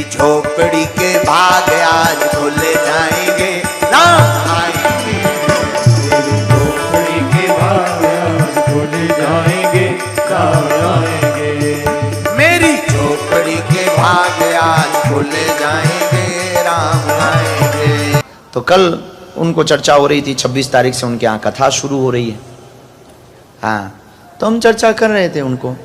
झोपड़ी के भाग आज खुले जाएंगे, राम आएंगे। झोपड़ी के भाग आज खुले जाएंगे, राम आएंगे। मेरी झोपड़ी के भाग आज खुले जाएंगे, राम आएंगे। तो कल उनको चर्चा हो रही थी, 26 तारीख से उनके यहाँ कथा शुरू हो रही है। हाँ, तो हम चर्चा कर रहे थे, उनको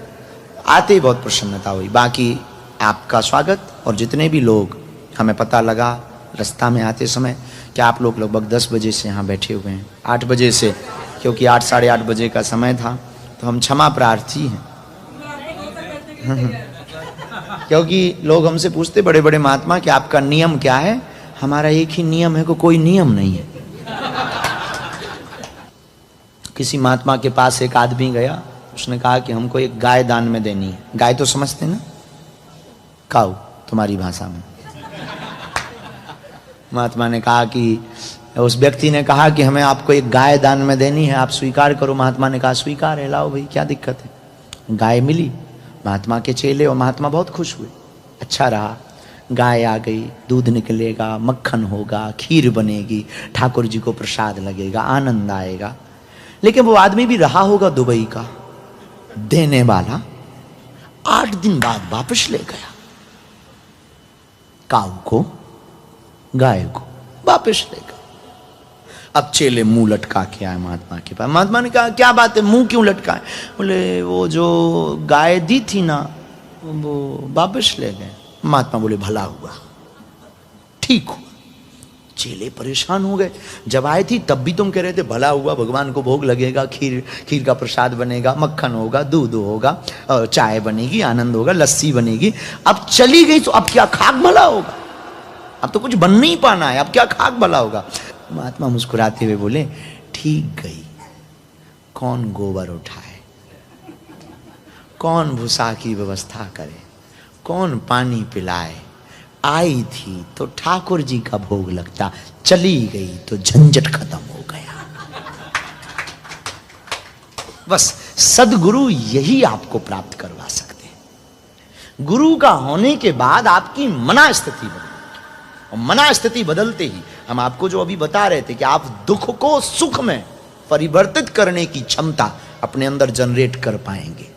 आते ही बहुत प्रसन्नता हुई। बाकी आपका स्वागत और जितने भी लोग, हमें पता लगा रास्ता में आते समय कि आप लोग लगभग 10 बजे से यहाँ बैठे हुए हैं, 8 बजे से, क्योंकि 8 साढ़े 8 बजे का समय था। तो हम क्षमा प्रार्थी हैं क्योंकि लोग हमसे पूछते बड़े बड़े महात्मा कि आपका नियम क्या है। हमारा एक ही नियम है कि कोई नियम नहीं है। किसी महात्मा के पास एक आदमी गया, उसने कहा कि हमको एक गाय दान में देनी है। गाय तो समझते ना, काऊ तुम्हारी भाषा में। महात्मा ने कहा कि उस व्यक्ति ने कहा कि हमें आपको एक गाय दान में देनी है, आप स्वीकार करो। महात्मा ने कहा स्वीकार है, लाओ भाई, क्या दिक्कत है। गाय मिली महात्मा के चेले और महात्मा बहुत खुश हुए। अच्छा रहा, गाय आ गई, दूध निकलेगा, मक्खन होगा, खीर बनेगी, ठाकुर जी को प्रसाद लगेगा, आनंद आएगा। लेकिन वो आदमी भी रहा होगा दुबई का, देने वाला 8 दिन बाद वापस ले गया काऊ को, गाय को वापस ले गया। अब चेले मुंह लटका के आए महात्मा के पास। महात्मा ने कहा क्या बात है, मुंह क्यों लटकाए? बोले वो जो गाय दी थी ना, वो वापस ले गए। महात्मा बोले भला हुआ, ठीक हुआ। चेले परेशान हो गए, जब आए थी तब भी तुम कह रहे थे भला हुआ, भगवान को भोग लगेगा, खीर का प्रसाद बनेगा, मक्खन होगा, दूध होगा, चाय बनेगी, आनंद होगा, लस्सी बनेगी। अब चली गई तो अब क्या खाक भला होगा? अब तो कुछ बन नहीं पाना है, अब क्या खाक भला होगा? महात्मा मुस्कुराते हुए बोले ठीक गई, कौन गोबर उठाए, कौन भूसा की व्यवस्था करे, कौन पानी पिलाए। आई थी तो ठाकुर जी का भोग लगता, चली गई तो झंझट खत्म हो गया। बस सदगुरु यही आपको प्राप्त करवा सकते हैं। गुरु का होने के बाद आपकी मना स्थिति बदलती, और मना स्थिति बदलते ही हम आपको जो अभी बता रहे थे कि आप दुख को सुख में परिवर्तित करने की क्षमता अपने अंदर जनरेट कर पाएंगे।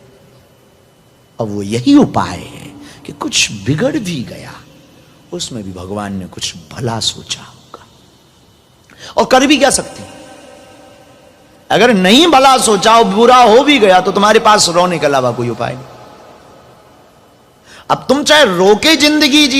अब वो यही उपाय है कि कुछ बिगड़ भी गया, उसमें भी भगवान ने कुछ भला सोचा होगा, और कर भी क्या सकते हैं। अगर नहीं भला सोचा और बुरा हो भी गया तो तुम्हारे पास रोने के अलावा कोई उपाय नहीं। अब तुम चाहे रो के जिंदगी जियो,